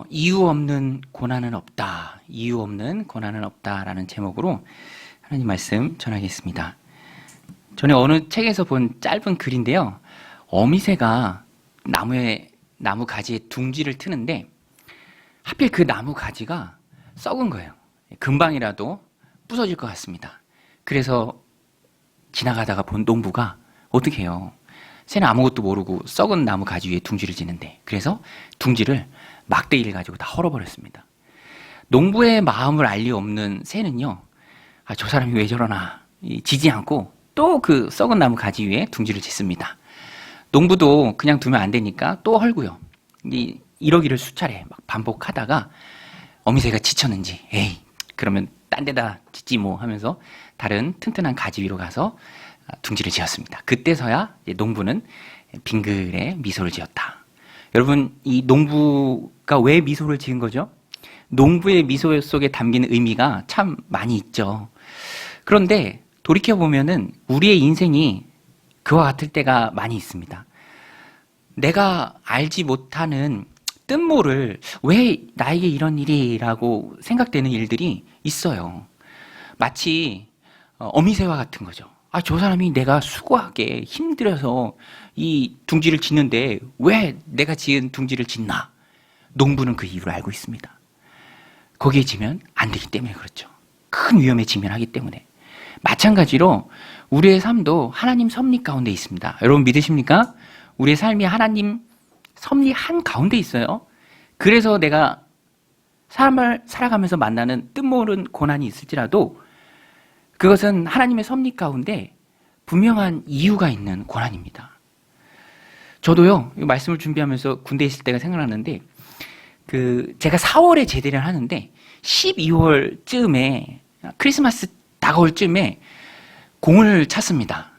이유 없는 고난은 없다. 이유 없는 고난은 없다라는 제목으로 하나님 말씀 전하겠습니다. 전에 어느 책에서 본 짧은 글인데요. 어미새가 나무 가지에 둥지를 트는데 하필 그 나무 가지가 썩은 거예요. 금방이라도 부서질 것 같습니다. 그래서 지나가다가 본 농부가 어떻게 해요? 새는 아무것도 모르고 썩은 나무 가지 위에 둥지를 지는데, 그래서 둥지를 막대기를 가지고 다 헐어버렸습니다. 농부의 마음을 알 리 없는 새는요, 저 사람이 왜 저러나 지지 않고 또 그 썩은 나무 가지 위에 둥지를 짓습니다. 농부도 그냥 두면 안 되니까 또 헐고요. 이러기를 수차례 막 반복하다가 어미새가 지쳤는지, 에이, 그러면 딴 데다 짓지 뭐 하면서 다른 튼튼한 가지 위로 가서 둥지를 지었습니다. 그때서야 농부는 빙글에 미소를 지었다. 여러분, 이 농부가 왜 미소를 지은 거죠? 농부의 미소 속에 담긴 의미가 참 많이 있죠. 그런데 돌이켜보면은 우리의 인생이 그와 같을 때가 많이 있습니다. 내가 알지 못하는 뜬모를 왜 나에게 이런 일이라고 생각되는 일들이 있어요. 마치 어미새와 같은 거죠. 저 사람이 내가 수고하게 힘들어서 이 둥지를 짓는데 왜 내가 지은 둥지를 짓나? 농부는 그 이유를 알고 있습니다. 거기에 지면 안 되기 때문에 그렇죠. 큰 위험에 직면하기 때문에. 마찬가지로 우리의 삶도 하나님 섭리 가운데 있습니다. 여러분 믿으십니까? 우리의 삶이 하나님 섭리 한 가운데 있어요. 그래서 내가 삶을 살아가면서 만나는 뜻모른 고난이 있을지라도 그것은 하나님의 섭리 가운데 분명한 이유가 있는 고난입니다. 저도요, 이 말씀을 준비하면서 군대에 있을 때가 생각나는데, 제가 4월에 제대를 하는데 12월쯤에 크리스마스 다가올 쯤에 공을 찼습니다.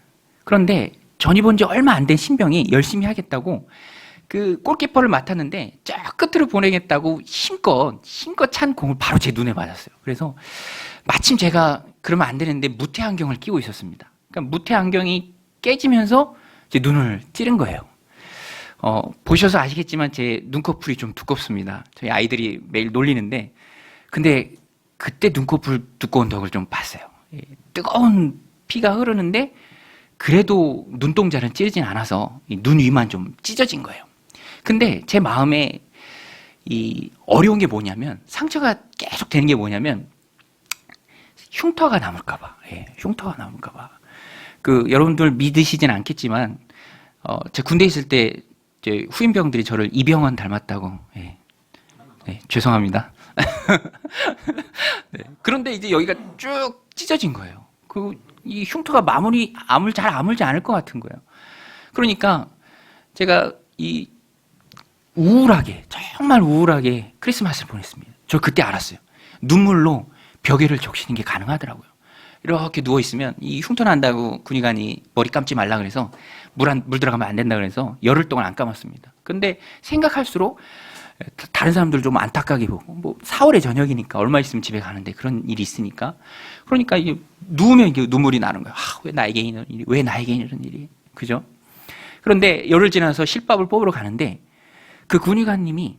그런데 전 입은 지 얼마 안 된 신병이 열심히 하겠다고 그 골키퍼를 맡았는데 저 끝으로 보내겠다고 힘껏 찬 공을 바로 제 눈에 맞았어요. 그래서 마침 제가 그러면 안 되는데 무태 안경을 끼고 있었습니다. 그러니까 무태 안경이 깨지면서 제 눈을 찌른 거예요. 보셔서 아시겠지만 제 눈꺼풀이 좀 두껍습니다. 저희 아이들이 매일 놀리는데, 근데 그때 눈꺼풀 두꺼운 덕을 좀 봤어요. 뜨거운 피가 흐르는데 그래도 눈동자는 찌르진 않아서 눈 위만 좀 찢어진 거예요. 근데 제 마음에 어려운 게 뭐냐면, 상처가 계속 되는 게 뭐냐면 흉터가 남을까봐. 흉터가 남을까봐. 여러분들 믿으시진 않겠지만, 제 군대에 있을 때 제 후임병들이 저를 이병헌 닮았다고. 죄송합니다. 네. 그런데 이제 여기가 쭉 찢어진 거예요. 이 흉터가 잘 아물지 않을 것 같은 거예요. 그러니까 제가 정말 우울하게 크리스마스를 보냈습니다. 저 그때 알았어요. 눈물로 벽에를 적시는 게 가능하더라고요. 이렇게 누워있으면 이 흉터 난다고 군의관이 머리 감지 말라 그래서 물 들어가면 안 된다 그래서 열흘 동안 안 감았습니다. 근데 생각할수록 다른 사람들 좀 안타깝게 보고, 4월의 저녁이니까 얼마 있으면 집에 가는데 그런 일이 있으니까. 그러니까 누우면 눈물이 나는 거예요. 왜 나에게 이런 일이, 왜 나에게 이런 일이. 그죠? 그런데 열흘 지나서 실밥을 뽑으러 가는데 그 군의관님이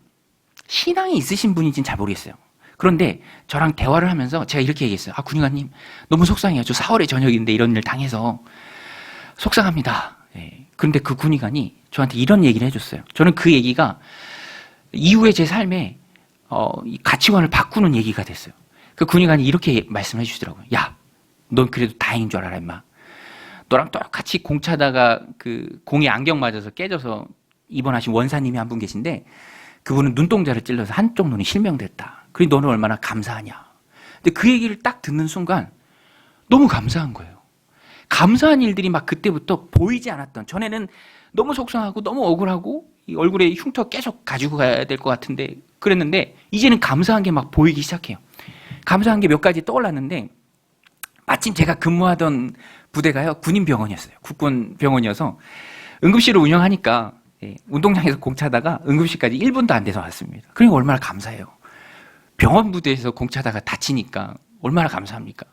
신앙이 있으신 분인지는 잘 모르겠어요. 그런데 저랑 대화를 하면서 제가 이렇게 얘기했어요. 군의관님, 너무 속상해요. 저 4월의 저녁인데 이런 일 당해서 속상합니다. 그런데 그 군의관이 저한테 이런 얘기를 해줬어요. 저는 그 얘기가 이후에 제 삶에 이 가치관을 바꾸는 얘기가 됐어요. 그 군의관이 이렇게 말씀해 주시더라고요. 야, 넌 그래도 다행인 줄 알아라, 임마. 너랑 똑같이 공 차다가 공이 안경 맞아서 깨져서 입원하신 원사님이 한 분 계신데 그분은 눈동자를 찔러서 한쪽 눈이 실명됐다. 그리고 너는 얼마나 감사하냐. 근데 그 얘기를 딱 듣는 순간 너무 감사한 거예요. 감사한 일들이 막 그때부터 보이지 않았던, 전에는 너무 속상하고 너무 억울하고 이 얼굴에 흉터 계속 가지고 가야 될 것 같은데 그랬는데 이제는 감사한 게 막 보이기 시작해요. 감사한 게 몇 가지 떠올랐는데, 마침 제가 근무하던 부대가요, 군인병원이었어요. 국군병원이어서 응급실을 운영하니까 운동장에서 공 차다가 응급실까지 1분도 안 돼서 왔습니다. 그러니까 얼마나 감사해요. 병원 부대에서 공 차다가 다치니까 얼마나 감사합니까?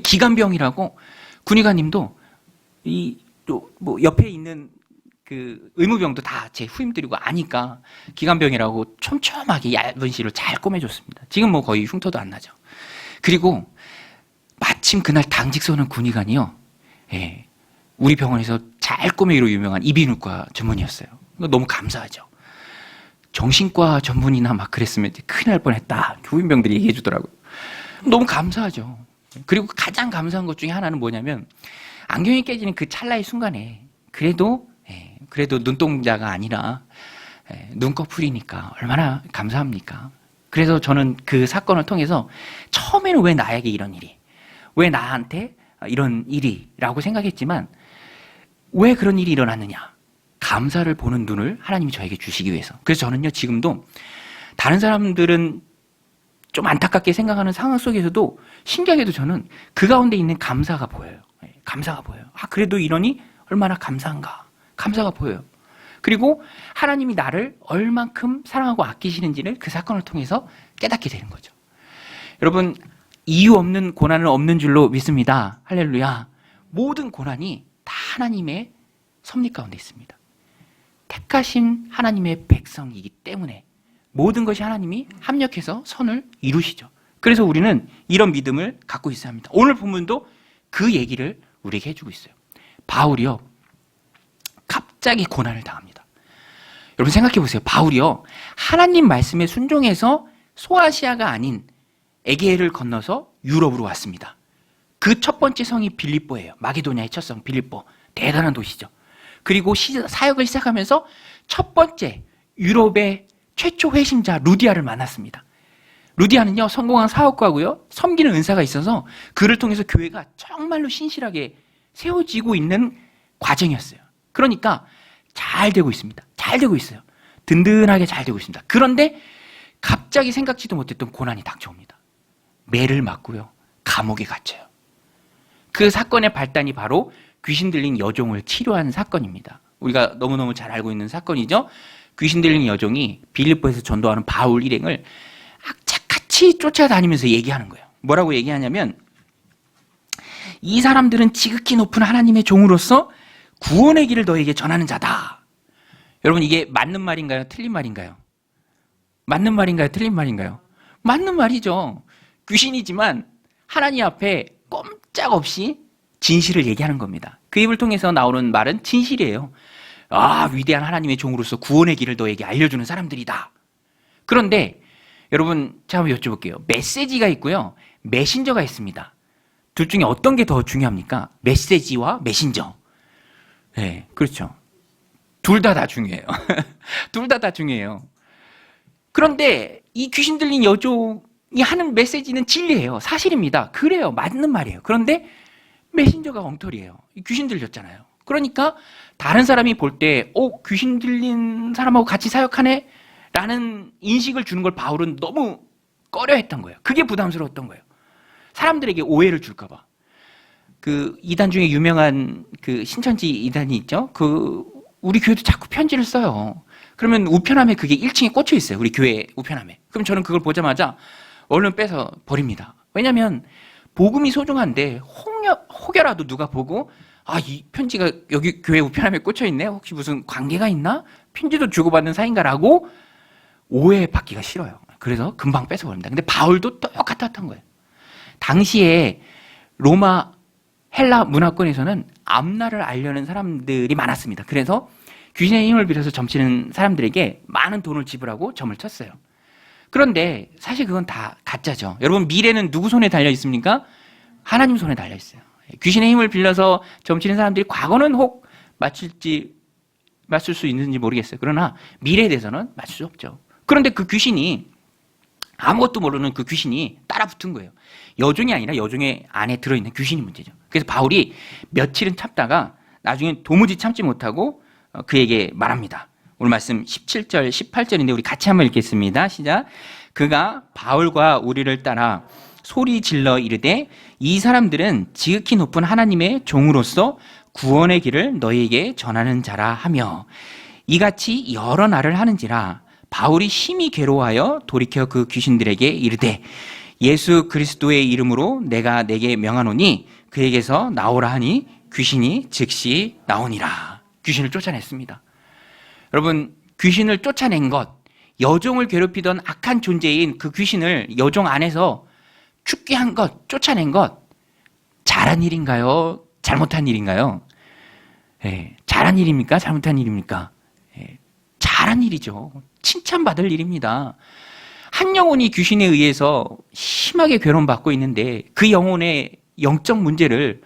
기관병이라고 군의관님도 옆에 있는 그 의무병도 다 제 후임들이고 아니까 기관병이라고 촘촘하게 얇은 실로 잘 꼬매줬습니다. 지금 뭐 거의 흉터도 안 나죠. 그리고 마침 그날 당직 서는 군의관이요. 예, 우리 병원에서 잘 꼬매기로 유명한 이비인후과 전문의였어요. 너무 감사하죠. 정신과 전문의나 막 그랬으면 큰일 날 뻔했다. 후임병들이 얘기해 주더라고요. 너무 감사하죠. 그리고 가장 감사한 것 중에 하나는 뭐냐면 안경이 깨지는 그 찰나의 순간에 그래도 눈동자가 아니라 눈꺼풀이니까 얼마나 감사합니까? 그래서 저는 그 사건을 통해서 처음에는 왜 나에게 이런 일이, 왜 나한테 이런 일이라고 생각했지만 왜 그런 일이 일어났느냐? 감사를 보는 눈을 하나님이 저에게 주시기 위해서. 그래서 저는요, 지금도 다른 사람들은 좀 안타깝게 생각하는 상황 속에서도 신기하게도 저는 그 가운데 있는 감사가 보여요. 감사가 보여요. 아, 그래도 이러니 얼마나 감사한가. 감사가 보여요. 그리고 하나님이 나를 얼만큼 사랑하고 아끼시는지를 그 사건을 통해서 깨닫게 되는 거죠. 여러분, 이유 없는 고난은 없는 줄로 믿습니다. 할렐루야. 모든 고난이 다 하나님의 섭리 가운데 있습니다. 택하신 하나님의 백성이기 때문에 모든 것이 하나님이 합력해서 선을 이루시죠. 그래서 우리는 이런 믿음을 갖고 있어야 합니다. 오늘 본문도 그 얘기를 우리에게 해주고 있어요. 바울이요, 갑자기 고난을 당합니다. 여러분 생각해 보세요. 바울이요, 하나님 말씀에 순종해서 소아시아가 아닌 에게해를 건너서 유럽으로 왔습니다. 그 첫 번째 성이 빌립보예요. 마게도냐의 첫 성 빌립보. 대단한 도시죠. 그리고 사역을 시작하면서 첫 번째 유럽의 최초 회심자 루디아를 만났습니다. 루디아는요, 성공한 사업가고요, 섬기는 은사가 있어서 그를 통해서 교회가 정말로 신실하게 세워지고 있는 과정이었어요. 그러니까 잘 되고 있습니다. 잘 되고 있어요. 든든하게 잘 되고 있습니다. 그런데 갑자기 생각지도 못했던 고난이 닥쳐옵니다. 매를 맞고요, 감옥에 갇혀요. 그 사건의 발단이 바로 귀신 들린 여종을 치료한 사건입니다. 우리가 너무너무 잘 알고 있는 사건이죠. 귀신 들린 여종이 빌립보에서 전도하는 바울 일행을 악착같이 쫓아다니면서 얘기하는 거예요. 뭐라고 얘기하냐면, 이 사람들은 지극히 높은 하나님의 종으로서 구원의 길을 너에게 전하는 자다. 여러분, 이게 맞는 말인가요? 틀린 말인가요? 맞는 말인가요? 틀린 말인가요? 맞는 말이죠. 귀신이지만 하나님 앞에 꼼짝없이 진실을 얘기하는 겁니다. 그 입을 통해서 나오는 말은 진실이에요. 아, 위대한 하나님의 종으로서 구원의 길을 너에게 알려주는 사람들이다. 그런데 여러분, 제가 한번 여쭤볼게요. 메시지가 있고요, 메신저가 있습니다. 둘 중에 어떤 게 더 중요합니까? 메시지와 메신저. 네, 그렇죠. 둘 다 중요해요. 둘 다 중요해요. 그런데 이 귀신 들린 여종이 하는 메시지는 진리예요. 사실입니다. 그래요. 맞는 말이에요. 그런데 메신저가 엉터리예요. 귀신 들렸잖아요. 그러니까 다른 사람이 볼 때 귀신 들린 사람하고 같이 사역하네? 라는 인식을 주는 걸 바울은 너무 꺼려했던 거예요. 그게 부담스러웠던 거예요. 사람들에게 오해를 줄까 봐. 그 이단 중에 유명한 그 신천지 이단이 있죠. 우리 교회도 자꾸 편지를 써요. 그러면 우편함에 그게 1층에 꽂혀 있어요. 우리 교회 우편함에. 그럼 저는 그걸 보자마자 얼른 빼서 버립니다. 왜냐하면 복음이 소중한데 혹여라도 누가 보고 이 편지가 여기 교회 우편함에 꽂혀 있네. 혹시 무슨 관계가 있나? 편지도 주고받는 사이인가라고 오해받기가 싫어요. 그래서 금방 빼서 버립니다. 근데 바울도 똑같았던 거예요. 당시에 로마 헬라 문화권에서는 앞날을 알려는 사람들이 많았습니다. 그래서 귀신의 힘을 빌어서 점치는 사람들에게 많은 돈을 지불하고 점을 쳤어요. 그런데 사실 그건 다 가짜죠. 여러분, 미래는 누구 손에 달려 있습니까? 하나님 손에 달려 있어요. 귀신의 힘을 빌려서 점치는 사람들이 과거는 혹 맞출 수 있는지 모르겠어요. 그러나 미래에 대해서는 맞출 수 없죠. 그런데 그 귀신이, 아무것도 모르는 그 귀신이 따라붙은 거예요. 여종이 아니라 여종의 안에 들어있는 귀신이 문제죠. 그래서 바울이 며칠은 참다가 나중에 도무지 참지 못하고 그에게 말합니다. 오늘 말씀 17절, 18절인데 우리 같이 한번 읽겠습니다. 시작. 그가 바울과 우리를 따라 소리 질러 이르되 이 사람들은 지극히 높은 하나님의 종으로서 구원의 길을 너희에게 전하는 자라 하며 이같이 여러 날을 하는지라. 바울이 심히 괴로워하여 돌이켜 그 귀신들에게 이르되 예수 그리스도의 이름으로 내가 내게 명하노니 그에게서 나오라 하니 귀신이 즉시 나오니라. 귀신을 쫓아냈습니다. 여러분, 귀신을 쫓아낸 것, 여종을 괴롭히던 악한 존재인 그 귀신을 여종 안에서 죽게 한 것, 쫓아낸 것, 잘한 일인가요? 잘못한 일인가요? 잘한 일입니까? 잘못한 일입니까? 잘한 일이죠. 칭찬받을 일입니다. 한 영혼이 귀신에 의해서 심하게 괴로움받고 있는데 그 영혼의 영적 문제를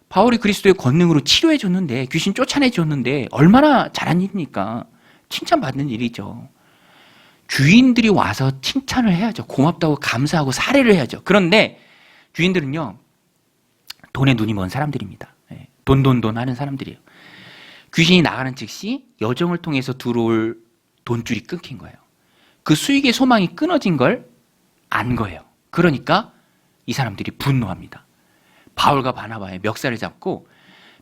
바울이 그리스도의 권능으로 치료해 줬는데, 귀신 쫓아내 줬는데 얼마나 잘한 일입니까? 칭찬받는 일이죠. 주인들이 와서 칭찬을 해야죠. 고맙다고 감사하고 사례를 해야죠. 그런데 주인들은요, 돈에 눈이 먼 사람들입니다. 돈 하는 사람들이에요. 귀신이 나가는 즉시 여정을 통해서 들어올 돈줄이 끊긴 거예요. 그 수익의 소망이 끊어진 걸 안 거예요. 그러니까 이 사람들이 분노합니다. 바울과 바나바의 멱살을 잡고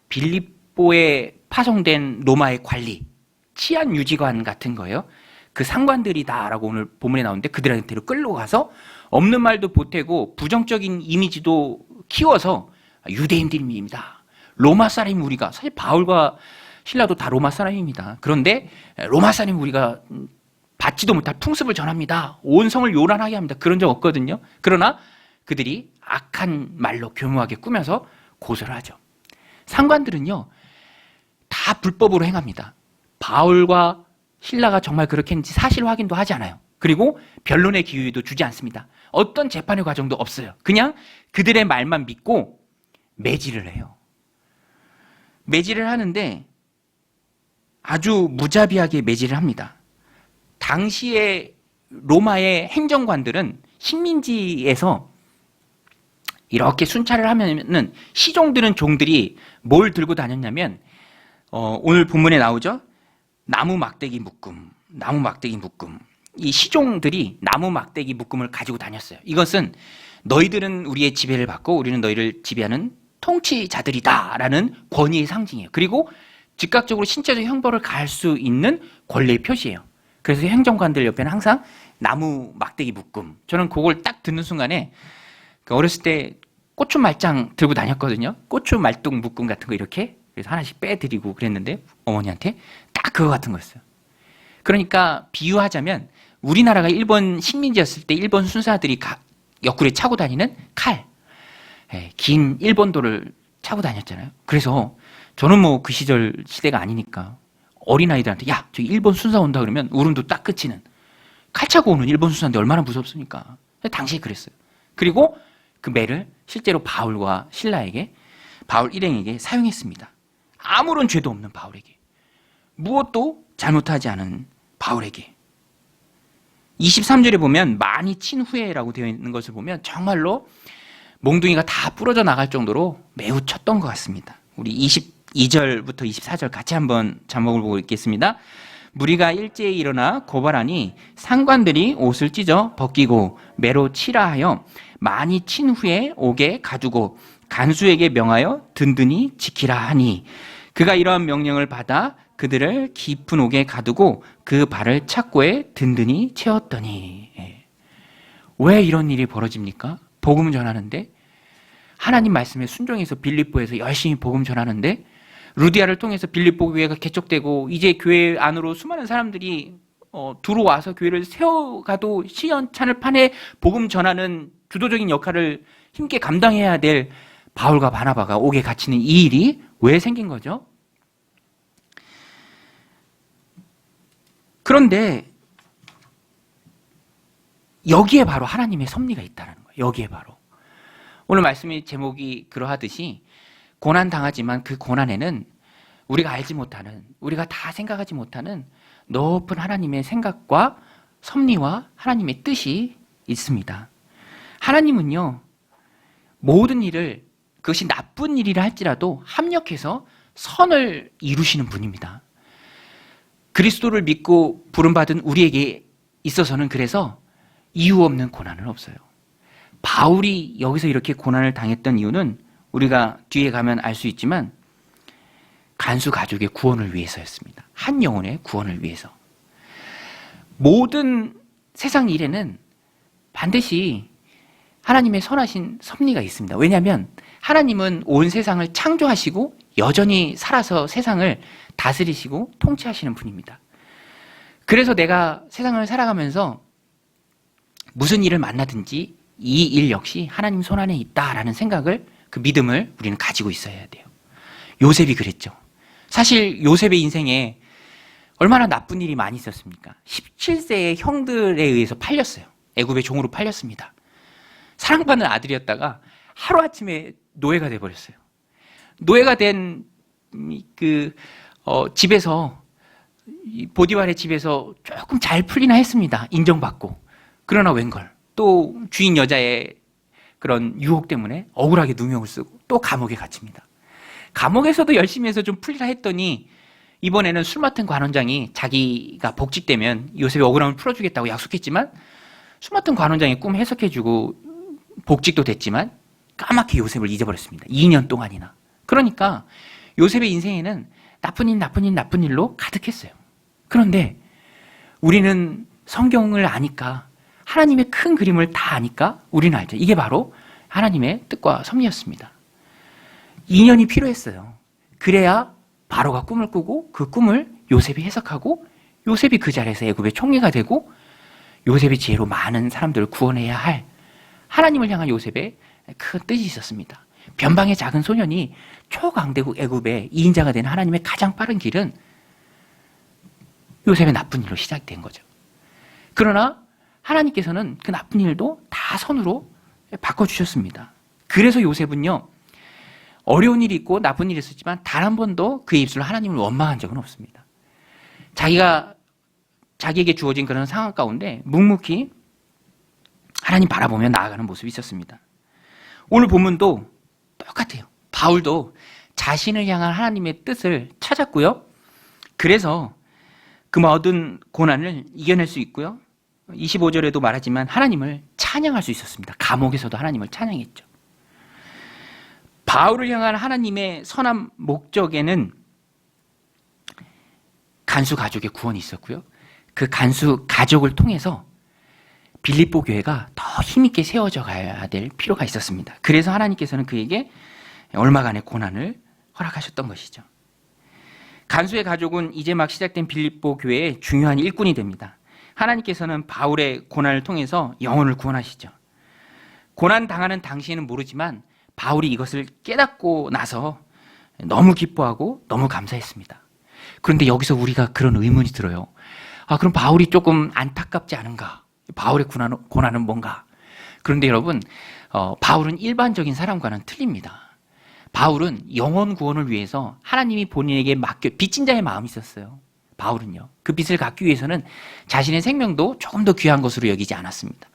빌립보에 파송된 로마의 관리, 치안 유지관 같은 거예요. 그 상관들이다라고 오늘 본문에 나오는데 그들한테로 끌고 가서 없는 말도 보태고 부정적인 이미지도 키워서 유대인들입니다. 로마 사람이 우리가, 사실 바울과 신라도 다 로마 사람입니다. 그런데 로마 사람이 우리가 받지도 못할 풍습을 전합니다. 온 성을 요란하게 합니다. 그런 적 없거든요. 그러나 그들이 악한 말로 교묘하게 꾸며서 고소를 하죠. 상관들은요, 다 불법으로 행합니다. 바울과 신라가 정말 그렇게 했는지 사실 확인도 하지 않아요. 그리고 변론의 기회도 주지 않습니다. 어떤 재판의 과정도 없어요. 그냥 그들의 말만 믿고 매질을 해요. 매질을 하는데 아주 무자비하게 매질을 합니다. 당시에 로마의 행정관들은 식민지에서 이렇게 순찰을 하면은 시종들은 종들이 뭘 들고 다녔냐면 오늘 본문에 나오죠. 나무 막대기 묶음. 이 시종들이 나무 막대기 묶음을 가지고 다녔어요. 이것은 너희들은 우리의 지배를 받고 우리는 너희를 지배하는 통치자들이다라는 권위의 상징이에요. 그리고 즉각적으로 신체적 형벌을 가할 수 있는 권리의 표시예요. 그래서 행정관들 옆에는 항상 나무 막대기 묶음. 저는 그걸 딱 듣는 순간에 어렸을 때 고추 말짱 들고 다녔거든요. 고추 말뚝 묶음 같은 거 이렇게. 그래서 하나씩 빼드리고 그랬는데 어머니한테 딱 그거 같은 거였어요. 그러니까 비유하자면 우리나라가 일본 식민지였을 때 일본 순사들이 옆구리에 차고 다니는 칼. 긴 일본도를 차고 다녔잖아요. 그래서 저는 뭐 그 시절 시대가 아니니까 어린아이들한테 야, 저기 일본 순사 온다 그러면 울음도 딱 그치는 칼 차고 오는 일본 순사인데 얼마나 무섭습니까? 당시에 그랬어요. 그리고 그 매를 실제로 바울과 신라에게, 바울 일행에게 사용했습니다. 아무런 죄도 없는 바울에게, 무엇도 잘못하지 않은 바울에게. 23절에 보면 많이 친 후에라고 되어 있는 것을 보면 정말로 몽둥이가 다 부러져 나갈 정도로 매우 쳤던 것 같습니다. 우리 22절부터 24절 같이 한번 자막을 보고 읽겠습니다. 무리가 일제히 일어나 고발하니 상관들이 옷을 찢어 벗기고 매로 치라 하여 많이 친 후에 옥에 가두고 간수에게 명하여 든든히 지키라 하니 그가 이러한 명령을 받아 그들을 깊은 옥에 가두고 그 발을 착고에 든든히 채웠더니. 왜 이런 일이 벌어집니까? 복음 전하는데, 하나님 말씀에 순종해서 빌립보에서 열심히 복음 전하는데, 루디아를 통해서 빌립보 교회가 개척되고 이제 교회 안으로 수많은 사람들이 들어와서 교회를 세워가도 시연찬을 판에 복음 전하는 주도적인 역할을 힘께 감당해야 될 바울과 바나바가 옥에 갇히는 이 일이 왜 생긴 거죠? 그런데 여기에 바로 하나님의 섭리가 있다는 거예요. 여기에 바로. 오늘 말씀의 제목이 그러하듯이 고난 당하지만 그 고난에는 우리가 알지 못하는, 우리가 다 생각하지 못하는 높은 하나님의 생각과 섭리와 하나님의 뜻이 있습니다. 하나님은요, 모든 일을, 그것이 나쁜 일이라 할지라도 합력해서 선을 이루시는 분입니다. 그리스도를 믿고 부름받은 우리에게 있어서는 그래서 이유 없는 고난은 없어요. 바울이 여기서 이렇게 고난을 당했던 이유는 우리가 뒤에 가면 알 수 있지만 간수 가족의 구원을 위해서였습니다. 한 영혼의 구원을 위해서. 모든 세상 일에는 반드시 하나님의 선하신 섭리가 있습니다. 왜냐하면 하나님은 온 세상을 창조하시고 여전히 살아서 세상을 다스리시고 통치하시는 분입니다. 그래서 내가 세상을 살아가면서 무슨 일을 만나든지 이 일 역시 하나님 손안에 있다라는 생각을, 그 믿음을 우리는 가지고 있어야 돼요. 요셉이 그랬죠. 사실 요셉의 인생에 얼마나 나쁜 일이 많이 있었습니까? 17세의 형들에 의해서 팔렸어요. 애굽의 종으로 팔렸습니다. 사랑받는 아들이었다가 하루아침에 노예가 돼버렸어요. 노예가 된 집에서, 보디발의 집에서 조금 잘 풀리나 했습니다. 인정받고. 그러나 웬걸, 또 주인 여자의 그런 유혹 때문에 억울하게 누명을 쓰고 또 감옥에 갇힙니다. 감옥에서도 열심히 해서 좀 풀리라 했더니 이번에는 술 맡은 관원장이 자기가 복직되면 요셉의 억울함을 풀어주겠다고 약속했지만, 술 맡은 관원장의 꿈 해석해주고 복직도 됐지만 까맣게 요셉을 잊어버렸습니다. 2년 동안이나. 그러니까 요셉의 인생에는 나쁜 일로 가득했어요. 그런데 우리는 성경을 아니까, 하나님의 큰 그림을 다 아니까 우리는 알죠. 이게 바로 하나님의 뜻과 섭리였습니다. 2년이 필요했어요. 그래야 바로가 꿈을 꾸고 그 꿈을 요셉이 해석하고 요셉이 그 자리에서 애굽의 총리가 되고 요셉의 지혜로 많은 사람들을 구원해야 할 하나님을 향한 요셉의 큰 뜻이 있었습니다. 변방의 작은 소년이 초강대국 애굽의 2인자가 되는 하나님의 가장 빠른 길은 요셉의 나쁜 일로 시작된 거죠. 그러나 하나님께서는 그 나쁜 일도 다 선으로 바꿔주셨습니다. 그래서 요셉은요, 어려운 일이 있고 나쁜 일이 있었지만 단 한 번도 그의 입술로 하나님을 원망한 적은 없습니다. 자기에게 주어진 그런 상황 가운데 묵묵히 하나님 바라보며 나아가는 모습이 있었습니다. 오늘 본문도 똑같아요. 바울도 자신을 향한 하나님의 뜻을 찾았고요. 그래서 그 모든 고난을 이겨낼 수 있고요. 25절에도 말하지만 하나님을 찬양할 수 있었습니다. 감옥에서도 하나님을 찬양했죠. 바울을 향한 하나님의 선한 목적에는 간수 가족의 구원이 있었고요. 그 간수 가족을 통해서 빌립보 교회가 더 힘있게 세워져 가야 될 필요가 있었습니다. 그래서 하나님께서는 그에게 얼마간의 고난을 허락하셨던 것이죠. 간수의 가족은 이제 막 시작된 빌립보 교회의 중요한 일꾼이 됩니다. 하나님께서는 바울의 고난을 통해서 영혼을 구원하시죠. 고난 당하는 당시에는 모르지만 바울이 이것을 깨닫고 나서 너무 기뻐하고 너무 감사했습니다. 그런데 여기서 우리가 그런 의문이 들어요. 그럼 바울이 조금 안타깝지 않은가? 바울의 고난은 뭔가? 그런데 여러분, 바울은 일반적인 사람과는 틀립니다. 바울은 영혼 구원을 위해서 하나님이 본인에게 맡겨 빚진 자의 마음이 있었어요. 바울은요, 그 빚을 갚기 위해서는 자신의 생명도 조금 더 귀한 것으로 여기지 않았습니다.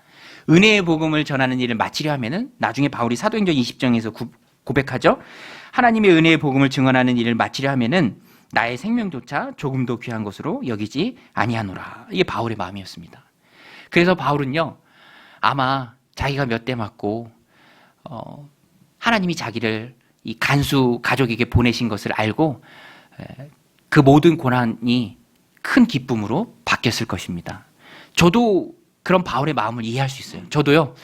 은혜의 복음을 전하는 일을 마치려 하면은, 나중에 바울이 사도행전 20장에서 고백하죠. 하나님의 은혜의 복음을 증언하는 일을 마치려 하면은 나의 생명조차 조금 더 귀한 것으로 여기지 아니하노라. 이게 바울의 마음이었습니다. 그래서 바울은요, 아마 자기가 몇 대 맞고 하나님이 자기를 이 간수 가족에게 보내신 것을 알고 그 모든 고난이 큰 기쁨으로 바뀌었을 것입니다. 저도 그런 바울의 마음을 이해할 수 있어요. 저도요,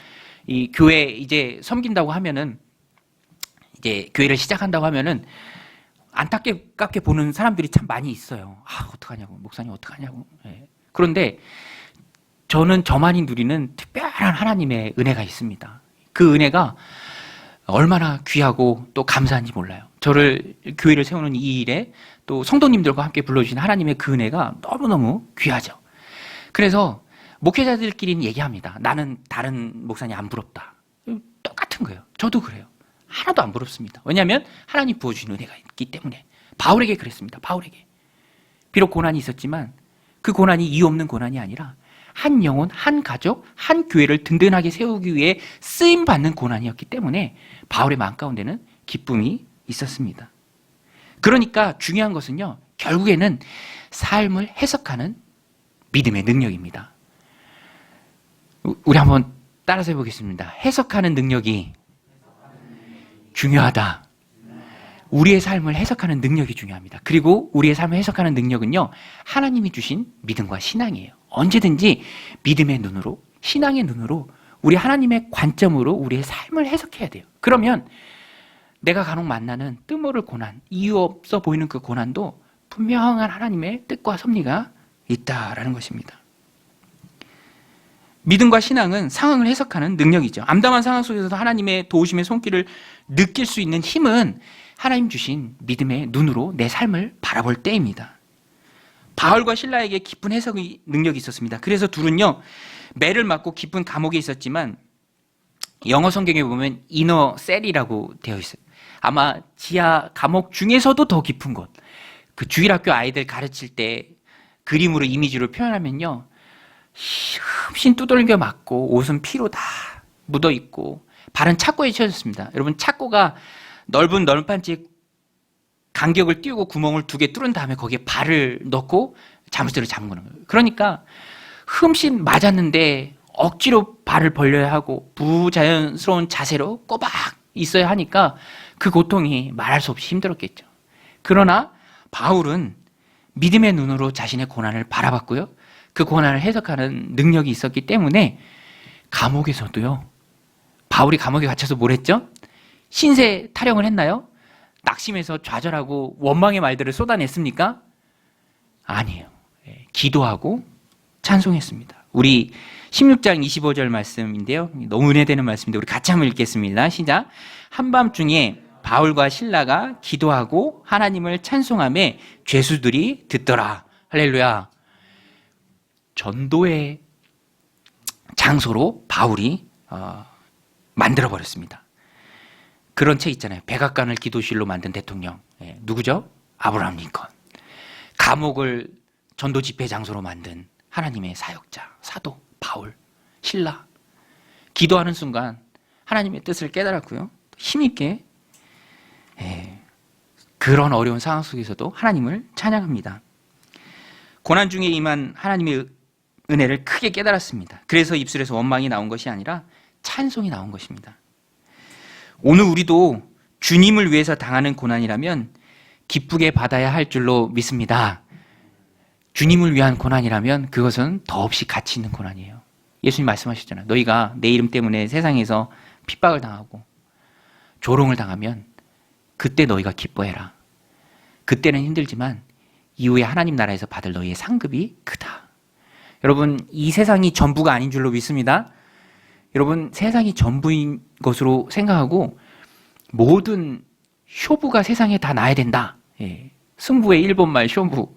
이 교회 이제 섬긴다고 하면은, 이제 교회를 시작한다고 하면은 안타깝게 보는 사람들이 참 많이 있어요. 어떡하냐고, 목사님 어떡하냐고. 그런데 저는 저만이 누리는 특별한 하나님의 은혜가 있습니다. 그 은혜가 얼마나 귀하고 또 감사한지 몰라요. 저를 교회를 세우는 이 일에 또 성도님들과 함께 불러주신 하나님의 그 은혜가 너무너무 귀하죠. 그래서 목회자들끼리는 얘기합니다. 나는 다른 목사님 안 부럽다. 똑같은 거예요. 저도 그래요. 하나도 안 부럽습니다. 왜냐하면 하나님 부어주신 은혜가 있기 때문에. 바울에게 그랬습니다. 바울에게. 비록 고난이 있었지만 그 고난이 이유 없는 고난이 아니라 한 영혼, 한 가족, 한 교회를 든든하게 세우기 위해 쓰임받는 고난이었기 때문에 바울의 마음 가운데는 기쁨이 있었습니다. 그러니까 중요한 것은요, 결국에는 삶을 해석하는 믿음의 능력입니다. 우리 한번 따라서 해보겠습니다. 해석하는 능력이 중요하다. 우리의 삶을 해석하는 능력이 중요합니다. 그리고 우리의 삶을 해석하는 능력은요, 하나님이 주신 믿음과 신앙이에요. 언제든지 믿음의 눈으로, 신앙의 눈으로, 우리 하나님의 관점으로 우리의 삶을 해석해야 돼요. 그러면 내가 간혹 만나는 뜬모를 고난, 이유 없어 보이는 그 고난도 분명한 하나님의 뜻과 섭리가 있다라는 것입니다. 믿음과 신앙은 상황을 해석하는 능력이죠. 암담한 상황 속에서도 하나님의 도우심의 손길을 느낄 수 있는 힘은 하나님 주신 믿음의 눈으로 내 삶을 바라볼 때입니다. 바울과 실라에게 깊은 해석의 능력이 있었습니다. 그래서 둘은요, 매를 맞고 깊은 감옥에 있었지만 영어 성경에 보면 이너 셀이라고 되어 있어요. 아마 지하 감옥 중에서도 더 깊은 곳. 그 주일학교 아이들 가르칠 때 그림으로 이미지로 표현하면요, 흠씬 두들겨 맞고 옷은 피로 다 묻어 있고 발은 착고에 채워졌습니다. 여러분, 착고가 넓은 널판지에 간격을 띄우고 구멍을 2개 뚫은 다음에 거기에 발을 넣고 자물쇠를 잠그는 거예요. 그러니까 흠씬 맞았는데 억지로 발을 벌려야 하고 부자연스러운 자세로 꼬박 있어야 하니까 그 고통이 말할 수 없이 힘들었겠죠. 그러나 바울은 믿음의 눈으로 자신의 고난을 바라봤고요, 그 고난을 해석하는 능력이 있었기 때문에 감옥에서도요, 바울이 감옥에 갇혀서 뭘 했죠? 신세 타령을 했나요? 낙심해서 좌절하고 원망의 말들을 쏟아냈습니까? 아니에요. 기도하고 찬송했습니다. 우리 16장 25절 말씀인데요, 너무 은혜되는 말씀인데 우리 같이 한번 읽겠습니다. 시작. 한밤중에 바울과 실라가 기도하고 하나님을 찬송하며 죄수들이 듣더라. 할렐루야. 전도의 장소로 바울이 만들어버렸습니다. 그런 책 있잖아요. 백악관을 기도실로 만든 대통령. 누구죠? 아브라함 링컨. 감옥을 전도 집회 장소로 만든 하나님의 사역자, 사도, 바울, 실라. 기도하는 순간 하나님의 뜻을 깨달았고요, 힘있게 그런 어려운 상황 속에서도 하나님을 찬양합니다. 고난 중에 임한 하나님의 은혜를 크게 깨달았습니다. 그래서 입술에서 원망이 나온 것이 아니라 찬송이 나온 것입니다. 오늘 우리도 주님을 위해서 당하는 고난이라면 기쁘게 받아야 할 줄로 믿습니다. 주님을 위한 고난이라면 그것은 더없이 가치 있는 고난이에요. 예수님 말씀하셨잖아요. 너희가 내 이름 때문에 세상에서 핍박을 당하고 조롱을 당하면 그때 너희가 기뻐해라. 그때는 힘들지만 이후에 하나님 나라에서 받을 너희의 상급이 크다. 여러분, 이 세상이 전부가 아닌 줄로 믿습니다. 여러분, 세상이 전부인 것으로 생각하고 모든 쇼부가 세상에 다 나야 된다. 승부의 일본말 쇼부.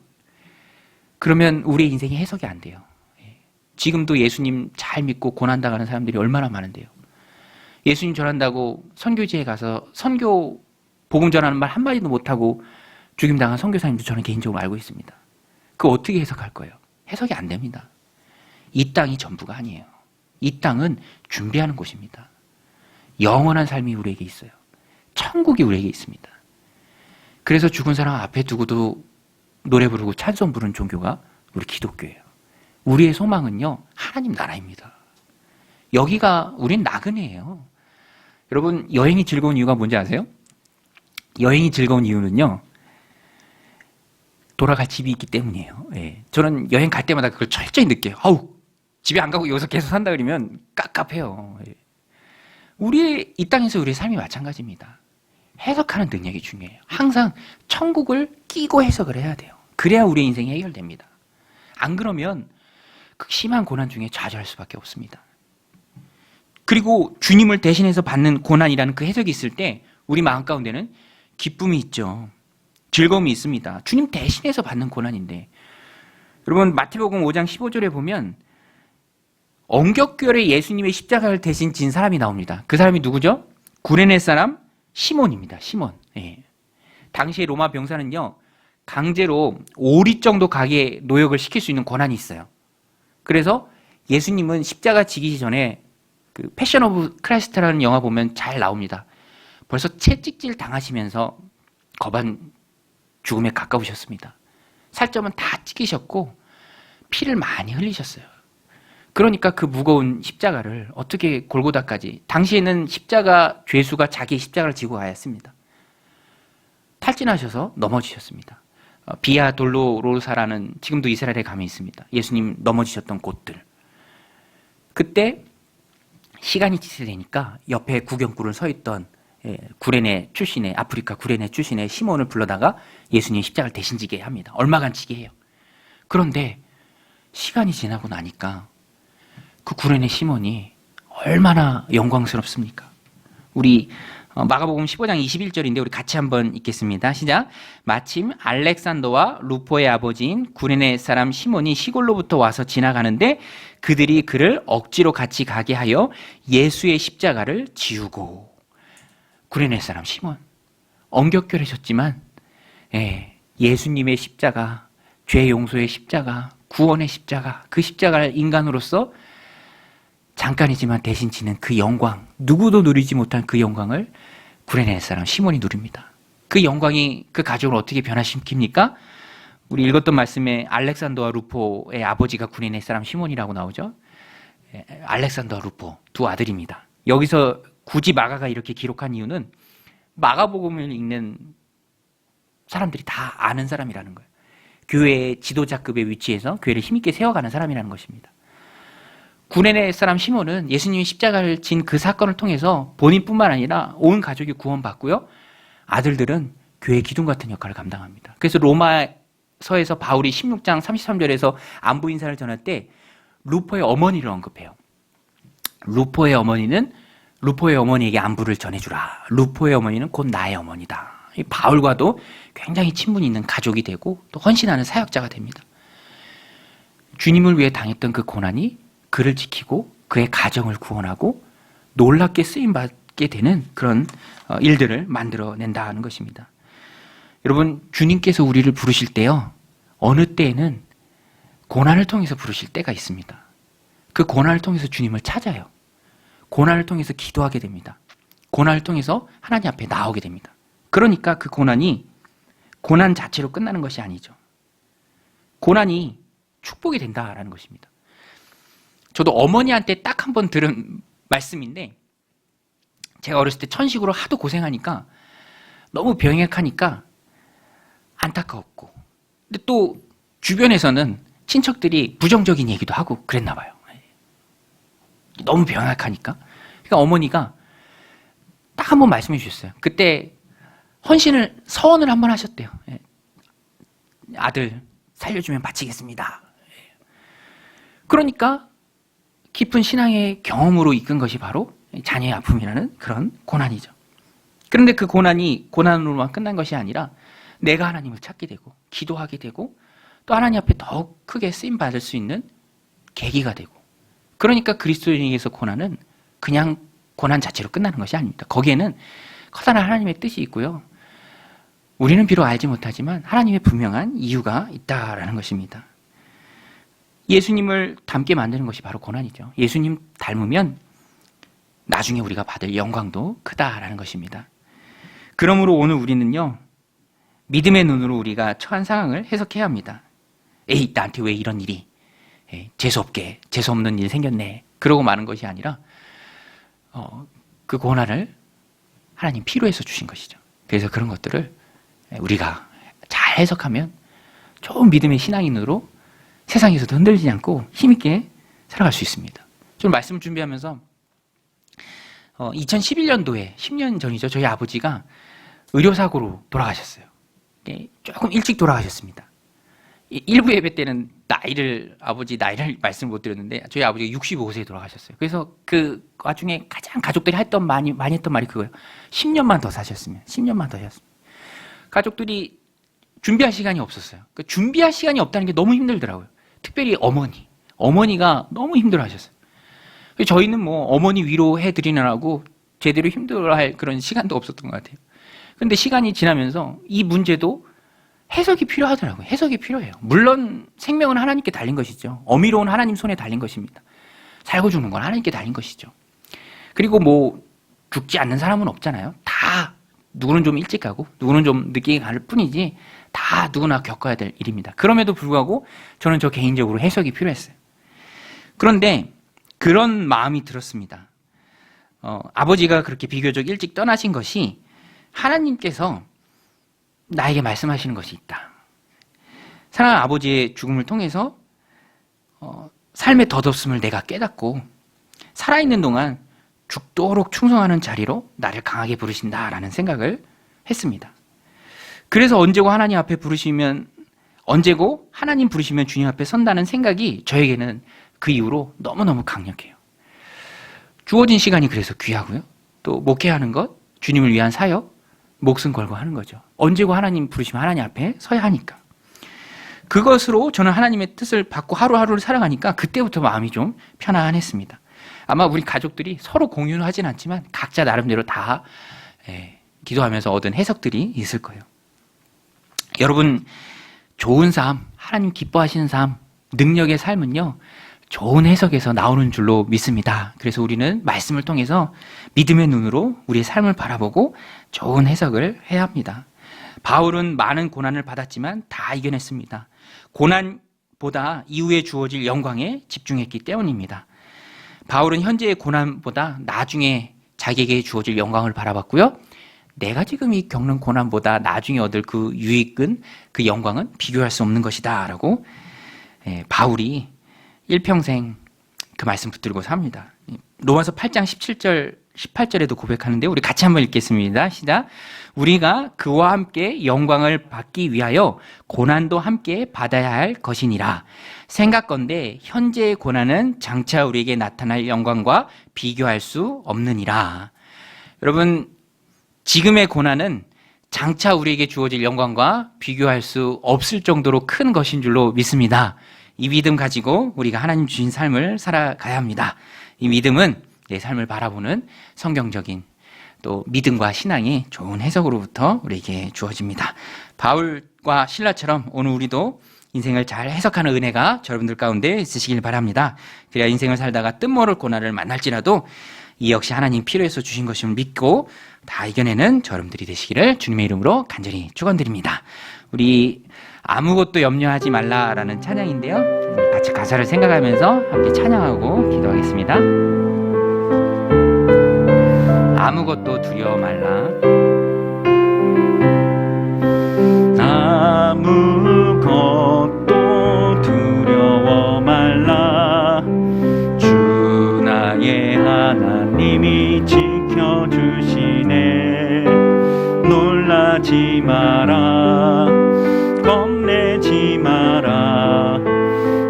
그러면 우리의 인생이 해석이 안 돼요. 지금도 예수님 잘 믿고 고난당하는 사람들이 얼마나 많은데요. 예수님 전한다고 선교지에 가서 선교 복음 전하는 말 한마디도 못하고 죽임당한 선교사님도 저는 개인적으로 알고 있습니다. 그거 어떻게 해석할 거예요? 해석이 안 됩니다. 이 땅이 전부가 아니에요. 이 땅은 준비하는 곳입니다. 영원한 삶이 우리에게 있어요. 천국이 우리에게 있습니다. 그래서 죽은 사람 앞에 두고도 노래 부르고 찬송 부르는 종교가 우리 기독교예요. 우리의 소망은요, 하나님 나라입니다. 여기가 우린 나그네예요. 여러분, 여행이 즐거운 이유가 뭔지 아세요? 여행이 즐거운 이유는요, 돌아갈 집이 있기 때문이에요. 저는 여행 갈 때마다 그걸 철저히 느껴요. 아우, 집에 안 가고 여기서 계속 산다 그러면 깝깝해요. 우리의 이 땅에서 우리의 삶이 마찬가지입니다. 해석하는 능력이 중요해요. 항상 천국을 끼고 해석을 해야 돼요. 그래야 우리의 인생이 해결됩니다. 안 그러면 그 심한 고난 중에 좌절할 수밖에 없습니다. 그리고 주님을 대신해서 받는 고난이라는 그 해석이 있을 때 우리 마음 가운데는 기쁨이 있죠. 즐거움이 있습니다. 주님 대신해서 받는 고난인데, 여러분 마태복음 5장 15절에 보면 엄격결에 예수님의 십자가를 대신 진 사람이 나옵니다. 그 사람이 누구죠? 구레네 사람 시몬입니다. 시몬. 당시에 로마 병사는요, 강제로 5리 정도 가게 노역을 시킬 수 있는 권한이 있어요. 그래서 예수님은 십자가 지기 전에 그 패션 오브 크라이스트라는 영화 보면 잘 나옵니다. 벌써 채찍질 당하시면서 거반 죽음에 가까우셨습니다. 살점은 다 찢기셨고 피를 많이 흘리셨어요. 그러니까 그 무거운 십자가를 어떻게 골고다까지, 당시에는 십자가 죄수가 자기 십자가를 지고 가야 했습니다. 탈진하셔서 넘어지셨습니다. 비아 돌로로사라는, 지금도 이스라엘에 가면 있습니다. 예수님 넘어지셨던 곳들. 그때 시간이 지체되니까 옆에 구경꾼을 서 있던 구레네 출신의, 아프리카 구레네 출신의 시몬을 불러다가 예수님 십자가를 대신 지게 합니다. 얼마간 지게 해요. 그런데 시간이 지나고 나니까 그 구레네 시몬이 얼마나 영광스럽습니까? 우리 마가복음 15장 21절인데 우리 같이 한번 읽겠습니다. 시작. 마침 알렉산더와 루포의 아버지인 구레네 사람 시몬이 시골로부터 와서 지나가는데 그들이 그를 억지로 같이 가게 하여 예수의 십자가를 지우고. 구레네 사람 시몬 엄격결하셨지만 예수님의 십자가, 죄 용서의 십자가, 구원의 십자가, 그 십자가를 인간으로서 잠깐이지만 대신 지는 그 영광, 누구도 누리지 못한 그 영광을 구레네 사람 시몬이 누립니다. 그 영광이 그 가족을 어떻게 변화시킵니까? 우리 읽었던 말씀에 알렉산더와 루포의 아버지가 구레네 사람 시몬이라고 나오죠. 알렉산더와 루포 두 아들입니다. 여기서 굳이 마가가 이렇게 기록한 이유는 마가복음을 읽는 사람들이 다 아는 사람이라는 거예요. 교회의 지도자급의 위치에서 교회를 힘있게 세워가는 사람이라는 것입니다. 구레네 사람 시몬은 예수님이 십자가를 진 그 사건을 통해서 본인뿐만 아니라 온 가족이 구원받고요. 아들들은 교회 기둥 같은 역할을 감당합니다. 그래서 로마서에서 바울이 16장 33절에서 안부 인사를 전할 때 루포의 어머니를 언급해요. 루포의 어머니에게 안부를 전해주라. 루포의 어머니는 곧 나의 어머니다. 바울과도 굉장히 친분이 있는 가족이 되고 또 헌신하는 사역자가 됩니다. 주님을 위해 당했던 그 고난이 그를 지키고 그의 가정을 구원하고 놀랍게 쓰임받게 되는 그런 일들을 만들어낸다는 것입니다. 여러분, 주님께서 우리를 부르실 때요, 어느 때에는 고난을 통해서 부르실 때가 있습니다. 그 고난을 통해서 주님을 찾아요. 고난을 통해서 기도하게 됩니다. 고난을 통해서 하나님 앞에 나오게 됩니다. 그러니까 그 고난이 고난 자체로 끝나는 것이 아니죠. 고난이 축복이 된다라는 것입니다. 저도 어머니한테 딱 한 번 들은 말씀인데, 제가 어렸을 때 천식으로 하도 고생하니까 너무 병약하니까 안타까웠고, 근데 또 주변에서는 친척들이 부정적인 얘기도 하고 그랬나 봐요. 너무 병약하니까. 그러니까 어머니가 딱 한 번 말씀해 주셨어요. 그때 서원을 한 번 하셨대요. 아들 살려주면 바치겠습니다. 그러니까 깊은 신앙의 경험으로 이끈 것이 바로 자녀의 아픔이라는 그런 고난이죠. 그런데 그 고난이 고난으로만 끝난 것이 아니라 내가 하나님을 찾게 되고 기도하게 되고 또 하나님 앞에 더욱 크게 쓰임받을 수 있는 계기가 되고, 그러니까 그리스도인에게서 고난은 그냥 고난 자체로 끝나는 것이 아닙니다. 거기에는 커다란 하나님의 뜻이 있고요. 우리는 비록 알지 못하지만 하나님의 분명한 이유가 있다라는 것입니다. 예수님을 닮게 만드는 것이 바로 고난이죠. 예수님 닮으면 나중에 우리가 받을 영광도 크다라는 것입니다. 그러므로 오늘 우리는요, 믿음의 눈으로 우리가 처한 상황을 해석해야 합니다. 에이, 나한테 왜 이런 일이, 재수없는 일이 생겼네, 그러고 마는 것이 아니라 그 고난을 하나님 필요해서 주신 것이죠. 그래서 그런 것들을 우리가 잘 해석하면 좋은 믿음의 신앙인으로 세상에서도 흔들리지 않고 힘있게 살아갈 수 있습니다. 좀 말씀을 준비하면서 2011년도에 10년 전이죠. 저희 아버지가 의료사고로 돌아가셨어요. 조금 일찍 돌아가셨습니다. 일부 예배 때는 아버지 나이를 말씀을 못 드렸는데 저희 아버지가 65세에 돌아가셨어요. 그래서 그 와중에 가장 가족들이 많이 했던 말이 그거예요. 10년만 더 사셨으면, 10년만 더 사셨으면. 가족들이 준비할 시간이 없었어요. 그러니까 준비할 시간이 없다는 게 너무 힘들더라고요. 특별히 어머니가 너무 힘들어하셨어요. 저희는 뭐 어머니 위로해드리느라고 제대로 힘들어할 그런 시간도 없었던 것 같아요. 그런데 시간이 지나면서 이 문제도 해석이 필요하더라고요. 해석이 필요해요. 물론 생명은 하나님께 달린 것이죠. 어미로운 하나님 손에 달린 것입니다. 살고 죽는 건 하나님께 달린 것이죠. 그리고 뭐 죽지 않는 사람은 없잖아요. 다 누구는 좀 일찍 가고 누구는 좀 늦게 갈 뿐이지 다 누구나 겪어야 될 일입니다. 그럼에도 불구하고 저는 저 개인적으로 해석이 필요했어요. 그런데 그런 마음이 들었습니다. 아버지가 그렇게 비교적 일찍 떠나신 것이 하나님께서 나에게 말씀하시는 것이 있다. 사랑하는 아버지의 죽음을 통해서 삶의 덧없음을 내가 깨닫고 살아있는 동안 죽도록 충성하는 자리로 나를 강하게 부르신다라는 생각을 했습니다. 그래서 언제고 하나님 앞에 부르시면 언제고 하나님 부르시면 주님 앞에 선다는 생각이 저에게는 그 이후로 너무너무 강력해요. 주어진 시간이 그래서 귀하고요. 또 목회하는 것, 주님을 위한 사역, 목숨 걸고 하는 거죠. 언제고 하나님 부르시면 하나님 앞에 서야 하니까. 그것으로 저는 하나님의 뜻을 받고 하루하루를 살아가니까 그때부터 마음이 좀 편안했습니다. 아마 우리 가족들이 서로 공유는 하진 않지만 각자 나름대로 다 기도하면서 얻은 해석들이 있을 거예요. 여러분, 좋은 삶, 하나님 기뻐하시는 삶, 능력의 삶은요, 좋은 해석에서 나오는 줄로 믿습니다. 그래서 우리는 말씀을 통해서 믿음의 눈으로 우리의 삶을 바라보고 좋은 해석을 해야 합니다. 바울은 많은 고난을 받았지만 다 이겨냈습니다. 고난보다 이후에 주어질 영광에 집중했기 때문입니다. 바울은 현재의 고난보다 나중에 자기에게 주어질 영광을 바라봤고요. 내가 지금 이 겪는 고난보다 나중에 얻을 그 유익은, 그 영광은 비교할 수 없는 것이다 라고 바울이 일평생 그 말씀 붙들고 삽니다. 로마서 8장 17절 18절에도 고백하는데 우리 같이 한번 읽겠습니다. 시작. 우리가 그와 함께 영광을 받기 위하여 고난도 함께 받아야 할 것이니라. 생각건대 현재의 고난은 장차 우리에게 나타날 영광과 비교할 수 없느니라. 여러분, 지금의 고난은 장차 우리에게 주어질 영광과 비교할 수 없을 정도로 큰 것인 줄로 믿습니다. 이 믿음 가지고 우리가 하나님 주신 삶을 살아가야 합니다. 이 믿음은 내 삶을 바라보는 성경적인 또 믿음과 신앙의 좋은 해석으로부터 우리에게 주어집니다. 바울과 신라처럼 오늘 우리도 인생을 잘 해석하는 은혜가 여러분들 가운데 있으시길 바랍니다. 그래야 인생을 살다가 뜻모를 고난을 만날지라도 이 역시 하나님 필요해서 주신 것임을 믿고 다 이겨내는 여러분들이 되시기를 주님의 이름으로 간절히 축원드립니다. 우리 아무것도 염려하지 말라라는 찬양인데요. 같이 가사를 생각하면서 함께 찬양하고 기도하겠습니다. 아무것도 두려워 말라. 아무것도 두려워 말라. 주 나의 하나님이 지켜주시네. 놀라지 마라. 겁내지 마라.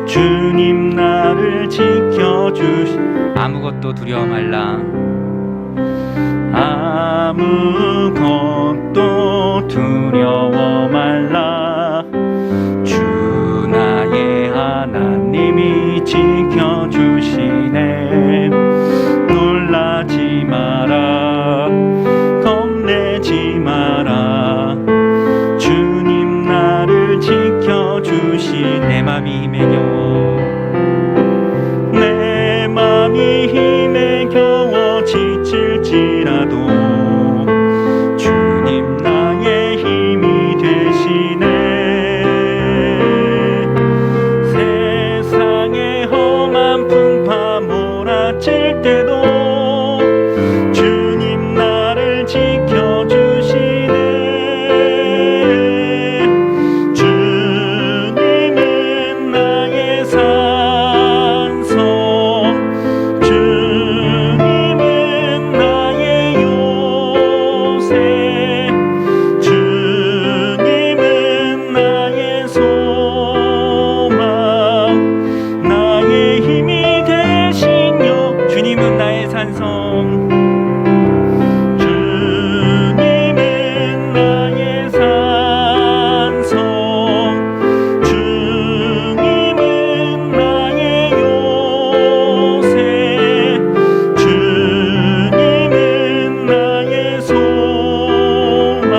주님 나를 지켜주시. 아무것도 두려워 말라. 아무것도 두려워 말라. 주 나의 하나님이 지켜주시네. 놀라지 마라. 겁내지 마라. 주님 나를 지켜주시. 내 맘이 힘에 겨워, 내 맘이 힘에 겨워 지칠지라도 주님 나의 힘이 되시네. 세상의 험한 풍파 몰아칠 때도 주님 나를 지켜주시네. 주님은 나의 산성, 주님은 나의 요새, 주님은 나의 소망, 나의 힘이 되신 여. 주님은 나의 산성, 주님은 나의 산성, 주님은 나의 요새, 주님은 나의 소망,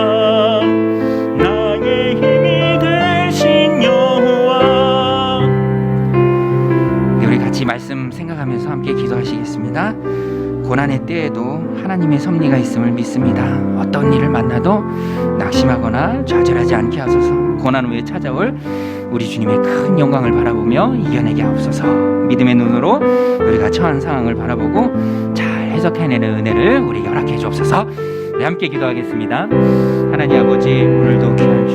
나의 힘이 되신 여호와. 네, 우리 같이 말씀 생각하면서 함께 기도하시겠습니다. 고난의 때에도 하나님의 섭리가 있음을 믿습니다. 어떤 일을 만나도 낙심하거나 좌절하지 않게 하소서. 고난 후에 찾아올 우리 주님의 큰 영광을 바라보며 이겨내게 하옵소서. 믿음의 눈으로 우리가 처한 상황을 바라보고 잘 해석해내는 은혜를 우리에게 허락해 주옵소서. 우리 함께 기도하겠습니다. 하나님 아버지, 오늘도 귀한